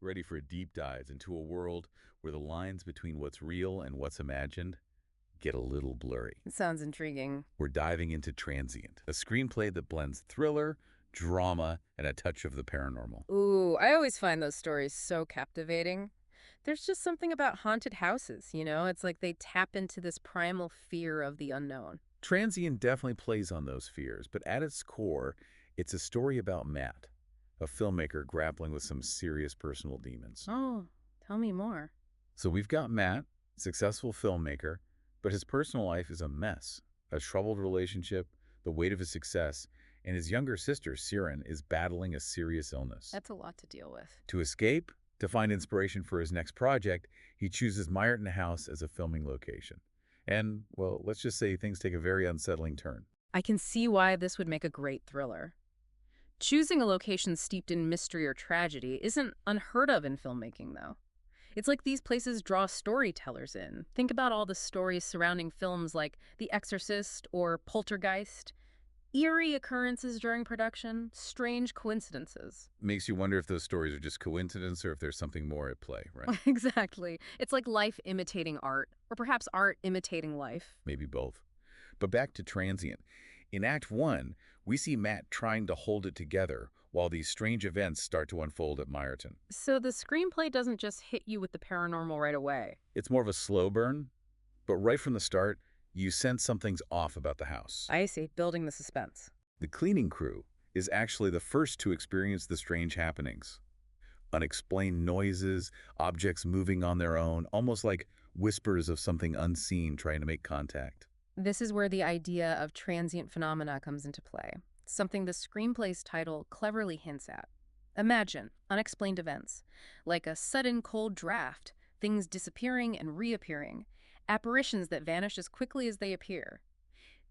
ready for a deep dive into a world where the lines between what's real and what's imagined get a little blurry. It sounds intriguing. We're diving into Transient, a screenplay that blends thriller, drama, and a touch of the paranormal. Ooh, I always find those stories so captivating. There's just something about haunted houses, you know? It's like they tap into this primal fear of the unknown. Transient definitely plays on those fears, but at its core, it's a story about Matt, a filmmaker grappling with some serious personal demons. Oh, tell me more. So we've got Matt, successful filmmaker, but his personal life is a mess. A troubled relationship, the weight of his success, and his younger sister, Siren, is battling a serious illness. That's a lot to deal with. To escape, to find inspiration for his next project, he chooses Myreton House as a filming location. And, well, let's just say things take a very unsettling turn. I can see why this would make a great thriller. Choosing a location steeped in mystery or tragedy isn't unheard of in filmmaking, though. It's like these places draw storytellers in. Think about all the stories surrounding films like The Exorcist or Poltergeist. Eerie occurrences during production, strange coincidences. Makes you wonder if those stories are just coincidence or if there's something more at play, right? Exactly. It's like life imitating art, or perhaps art imitating life. Maybe both. But back to Transient. In Act 1, we see Matt trying to hold it together while these strange events start to unfold at Myreton. So the screenplay doesn't just hit you with the paranormal right away. It's more of a slow burn, but right from the start, you sense something's off about the house. I see, building the suspense. The cleaning crew is actually the first to experience the strange happenings. Unexplained noises, objects moving on their own, almost like whispers of something unseen trying to make contact. This is where the idea of transient phenomena comes into play, something the screenplay's title cleverly hints at. Imagine unexplained events, like a sudden cold draft, things disappearing and reappearing, apparitions that vanish as quickly as they appear.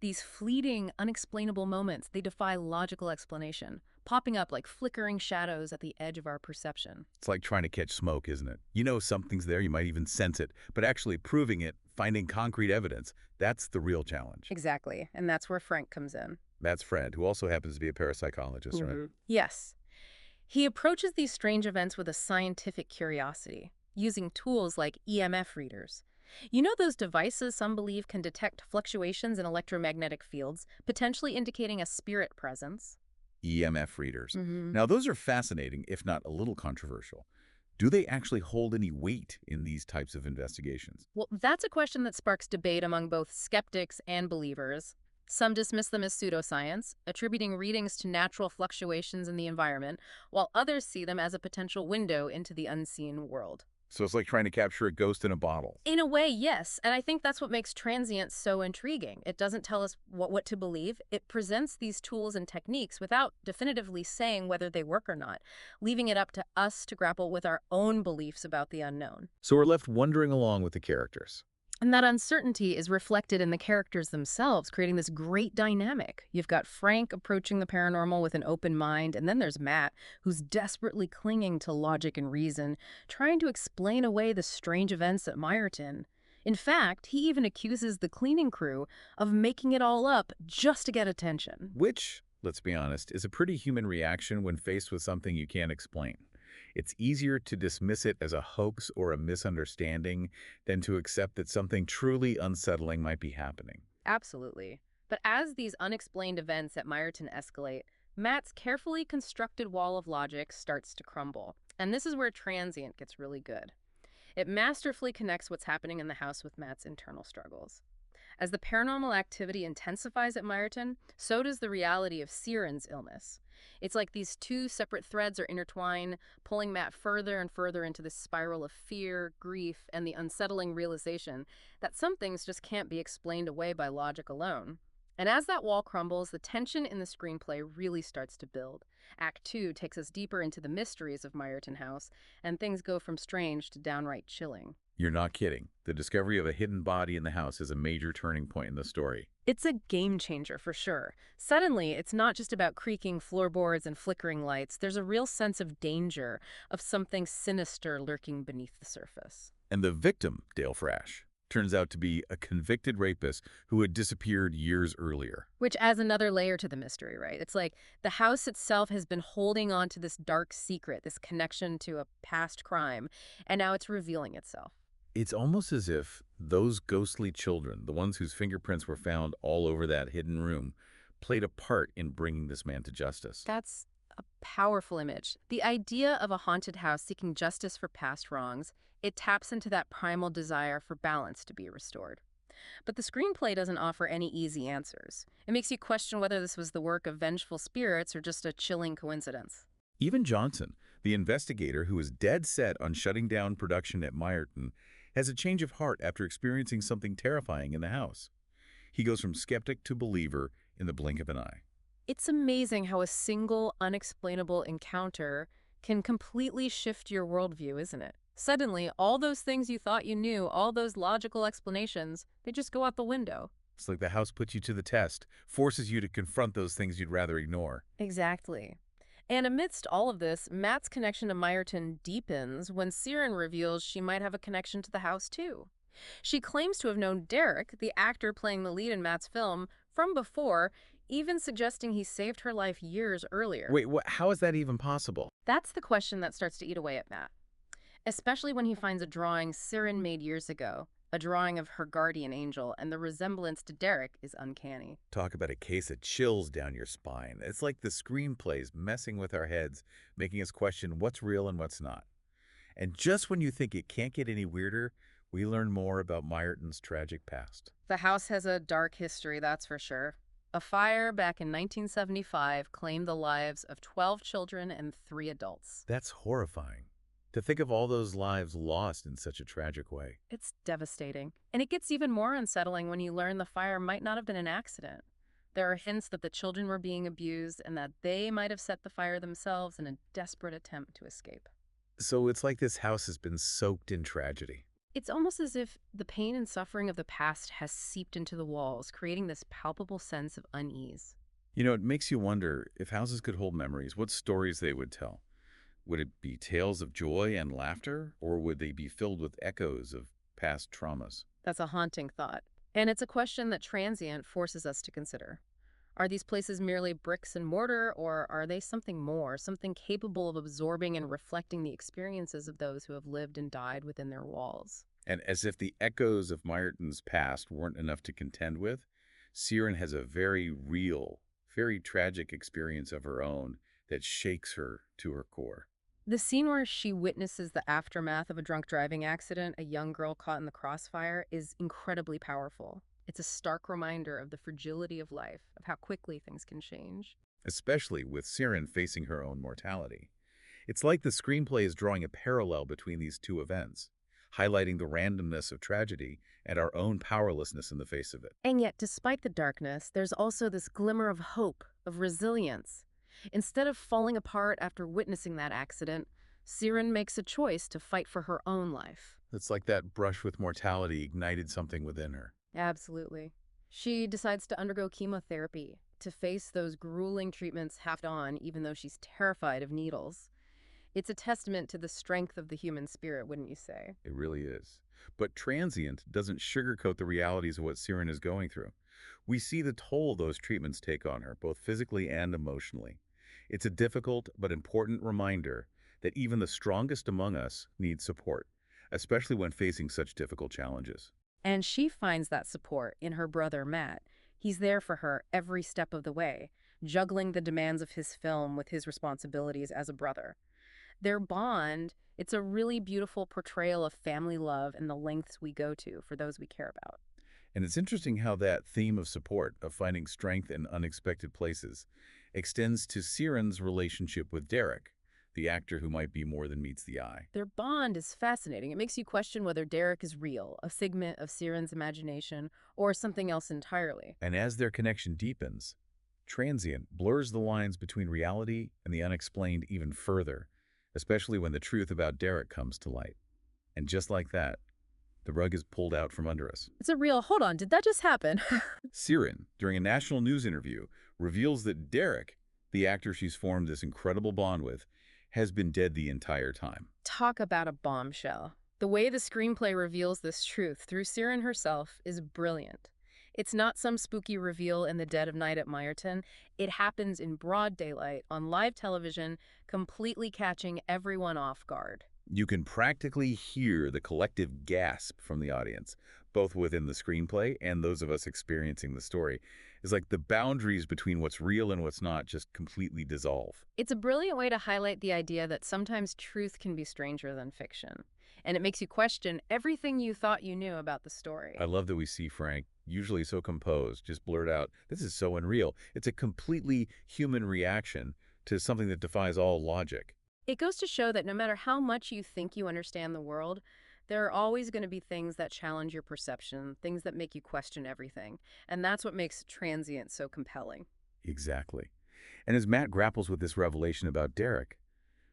These fleeting, unexplainable moments, they defy logical explanation, popping up like flickering shadows at the edge of our perception. It's like trying to catch smoke, isn't it? You know something's there, you might even sense it, but actually proving it, finding concrete evidence, that's the real challenge. Exactly, and that's where Frank comes in. That's Fred, who also happens to be a parapsychologist, right? Yes. He approaches these strange events with a scientific curiosity, using tools like EMF readers. You know those devices some believe can detect fluctuations in electromagnetic fields, potentially indicating a spirit presence? EMF readers. hmm Now, those are fascinating, if not a little controversial. Do they actually hold any weight in these types of investigations? Well, that's a question that sparks debate among both skeptics and believers. Some dismiss them as pseudoscience, attributing readings to natural fluctuations in the environment, while others see them as a potential window into the unseen world. So it's like trying to capture a ghost in a bottle. In a way, yes. And I think that's what makes Transient so intriguing. It doesn't tell us what to believe. It presents these tools and techniques without definitively saying whether they work or not, leaving it up to us to grapple with our own beliefs about the unknown. So we're left wondering along with the characters. And that uncertainty is reflected in the characters themselves, creating this great dynamic. You've got Frank approaching the paranormal with an open mind, and then there's Matt, who's desperately clinging to logic and reason, trying to explain away the strange events at Myreton. In fact, he even accuses the cleaning crew of making it all up just to get attention. Which, let's be honest, is a pretty human reaction when faced with something you can't explain. It's easier to dismiss it as a hoax or a misunderstanding than to accept that something truly unsettling might be happening. Absolutely. But as these unexplained events at Myreton escalate, Matt's carefully constructed wall of logic starts to crumble. And this is where Transient gets really good. It masterfully connects what's happening in the house with Matt's internal struggles. As the paranormal activity intensifies at Myreton, so does the reality of Siren's illness. It's like these two separate threads are intertwined, pulling Matt further and further into this spiral of fear, grief, and the unsettling realization that some things just can't be explained away by logic alone. And as that wall crumbles, the tension in the screenplay really starts to build. Act 2 takes us deeper into the mysteries of Myreton House, and things go from strange to downright chilling. You're not kidding. The discovery of a hidden body in the house is a major turning point in the story. It's a game changer for sure. Suddenly, it's not just about creaking floorboards and flickering lights. There's a real sense of danger, of something sinister lurking beneath the surface. And the victim, Dale Frash, turns out to be a convicted rapist who had disappeared years earlier. Which adds another layer to the mystery, right? It's like the house itself has been holding on to this dark secret, this connection to a past crime, and now it's revealing itself. It's almost as if those ghostly children, the ones whose fingerprints were found all over that hidden room, played a part in bringing this man to justice. That's a powerful image. The idea of a haunted house seeking justice for past wrongs, it taps into that primal desire for balance to be restored. But the screenplay doesn't offer any easy answers. It makes you question whether this was the work of vengeful spirits or just a chilling coincidence. Even Johnson, the investigator who is dead set on shutting down production at Meyerton, has a change of heart after experiencing something terrifying in the house. He goes from skeptic to believer in the blink of an eye. It's amazing how a single, unexplainable encounter can completely shift your worldview, isn't it? Suddenly, all those things you thought you knew, all those logical explanations, they just go out the window. It's like the house puts you to the test, forces you to confront those things you'd rather ignore. Exactly. And amidst all of this, Matt's connection to Meyerton deepens when Siren reveals she might have a connection to the house, too. She claims to have known Derek, the actor playing the lead in Matt's film, from before, even suggesting he saved her life years earlier. Wait, how is that even possible? That's the question that starts to eat away at Matt, especially when he finds a drawing Siren made years ago, a drawing of her guardian angel, and the resemblance to Derek is uncanny. Talk about a case of chills down your spine. It's like the screenplay's messing with our heads, making us question what's real and what's not. And just when you think it can't get any weirder, we learn more about Meyerton's tragic past. The house has a dark history, that's for sure. A fire back in 1975 claimed the lives of 12 children and 3 adults. That's horrifying. To think of all those lives lost in such a tragic way. It's devastating. And it gets even more unsettling when you learn the fire might not have been an accident. There are hints that the children were being abused and that they might have set the fire themselves in a desperate attempt to escape. So it's like this house has been soaked in tragedy. It's almost as if the pain and suffering of the past has seeped into the walls, creating this palpable sense of unease. You know, it makes you wonder if houses could hold memories, what stories they would tell. Would it be tales of joy and laughter, or would they be filled with echoes of past traumas? That's a haunting thought. And it's a question that Transient forces us to consider. Are these places merely bricks and mortar, or are they something more, something capable of absorbing and reflecting the experiences of those who have lived and died within their walls? And as if the echoes of Meyerton's past weren't enough to contend with, Siren has a very real, very tragic experience of her own that shakes her to her core. The scene where she witnesses the aftermath of a drunk driving accident, a young girl caught in the crossfire, is incredibly powerful. It's a stark reminder of the fragility of life, of how quickly things can change. Especially with Siren facing her own mortality. It's like the screenplay is drawing a parallel between these two events, highlighting the randomness of tragedy and our own powerlessness in the face of it. And yet, despite the darkness, there's also this glimmer of hope, of resilience. Instead of falling apart after witnessing that accident, Siren makes a choice to fight for her own life. It's like that brush with mortality ignited something within her. Absolutely. She decides to undergo chemotherapy, to face those grueling treatments head-on, even though she's terrified of needles. It's a testament to the strength of the human spirit, wouldn't you say? It really is. But Transient doesn't sugarcoat the realities of what Siren is going through. We see the toll those treatments take on her, both physically and emotionally. It's a difficult but important reminder that even the strongest among us need support, especially when facing such difficult challenges. And she finds that support in her brother, Matt. He's there for her every step of the way, juggling the demands of his film with his responsibilities as a brother. Their bond, it's a really beautiful portrayal of family love and the lengths we go to for those we care about. And it's interesting how that theme of support, of finding strength in unexpected places, extends to Siren's relationship with Derek, the actor who might be more than meets the eye. Their bond is fascinating. It makes you question whether Derek is real, a figment of Siren's imagination, or something else entirely. And as their connection deepens, Transient blurs the lines between reality and the unexplained even further, especially when the truth about Derek comes to light. And just like that, the rug is pulled out from under us. It's a real, hold on, did that just happen? Siren, during a national news interview, reveals that Derek, the actor she's formed this incredible bond with, has been dead the entire time. Talk about a bombshell. The way the screenplay reveals this truth through Siren herself is brilliant. It's not some spooky reveal in the dead of night at Meyerton. It happens in broad daylight on live television, completely catching everyone off guard. You can practically hear the collective gasp from the audience, both within the screenplay and those of us experiencing the story. It's like the boundaries between what's real and what's not just completely dissolve. It's a brilliant way to highlight the idea that sometimes truth can be stranger than fiction. And it makes you question everything you thought you knew about the story. I love that we see Frank, usually so composed, just blurt out, "This is so unreal." It's a completely human reaction to something that defies all logic. It goes to show that no matter how much you think you understand the world, there are always going to be things that challenge your perception, things that make you question everything. And that's what makes Transient so compelling. Exactly. And as Matt grapples with this revelation about Derek,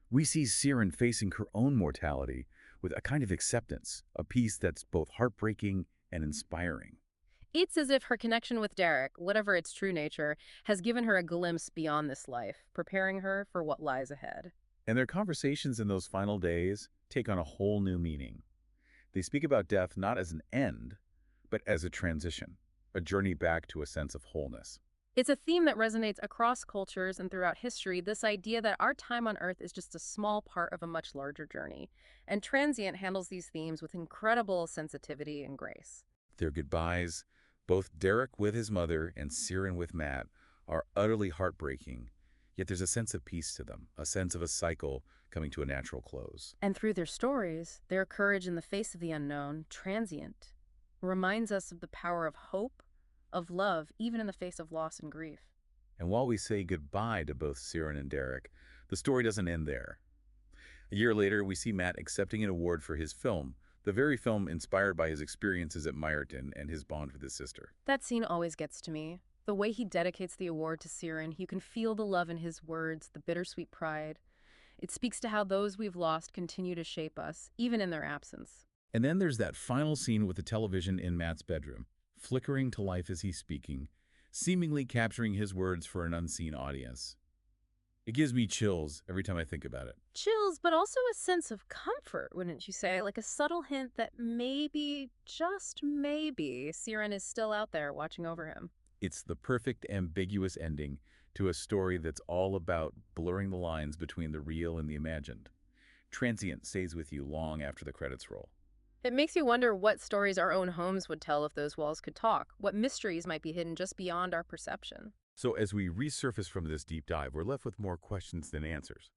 we see Siren facing her own mortality with a kind of acceptance, a peace that's both heartbreaking and inspiring. It's as if her connection with Derek, whatever its true nature, has given her a glimpse beyond this life, preparing her for what lies ahead. And their conversations in those final days take on a whole new meaning. They speak about death not as an end, but as a transition, a journey back to a sense of wholeness. It's a theme that resonates across cultures and throughout history, this idea that our time on Earth is just a small part of a much larger journey. And Transient handles these themes with incredible sensitivity and grace. Their goodbyes, both Derek with his mother and Siren with Matt, are utterly heartbreaking, yet there's a sense of peace to them, a sense of a cycle coming to a natural close. And through their stories, their courage in the face of the unknown, Transient, reminds us of the power of hope, of love, even in the face of loss and grief. And while we say goodbye to both Siren and Derek, the story doesn't end there. A year later, we see Matt accepting an award for his film, the very film inspired by his experiences at Meyerton and his bond with his sister. That scene always gets to me. The way he dedicates the award to Siren, you can feel the love in his words, the bittersweet pride. It speaks to how those we've lost continue to shape us, even in their absence. And then there's that final scene with the television in Matt's bedroom, flickering to life as he's speaking, seemingly capturing his words for an unseen audience. It gives me chills every time I think about it. Chills, but also a sense of comfort, wouldn't you say? Like a subtle hint that maybe, just maybe, Siren is still out there watching over him. It's the perfect ambiguous ending to a story that's all about blurring the lines between the real and the imagined. Transient stays with you long after the credits roll. It makes you wonder what stories our own homes would tell if those walls could talk, what mysteries might be hidden just beyond our perception. So as we resurface from this deep dive, we're left with more questions than answers.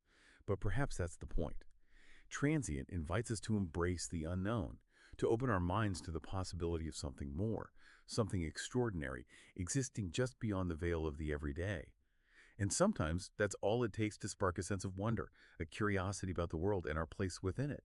But perhaps that's the point. Transient invites us to embrace the unknown, to open our minds to the possibility of something more, something extraordinary, existing just beyond the veil of the everyday. And sometimes that's all it takes to spark a sense of wonder, a curiosity about the world and our place within it.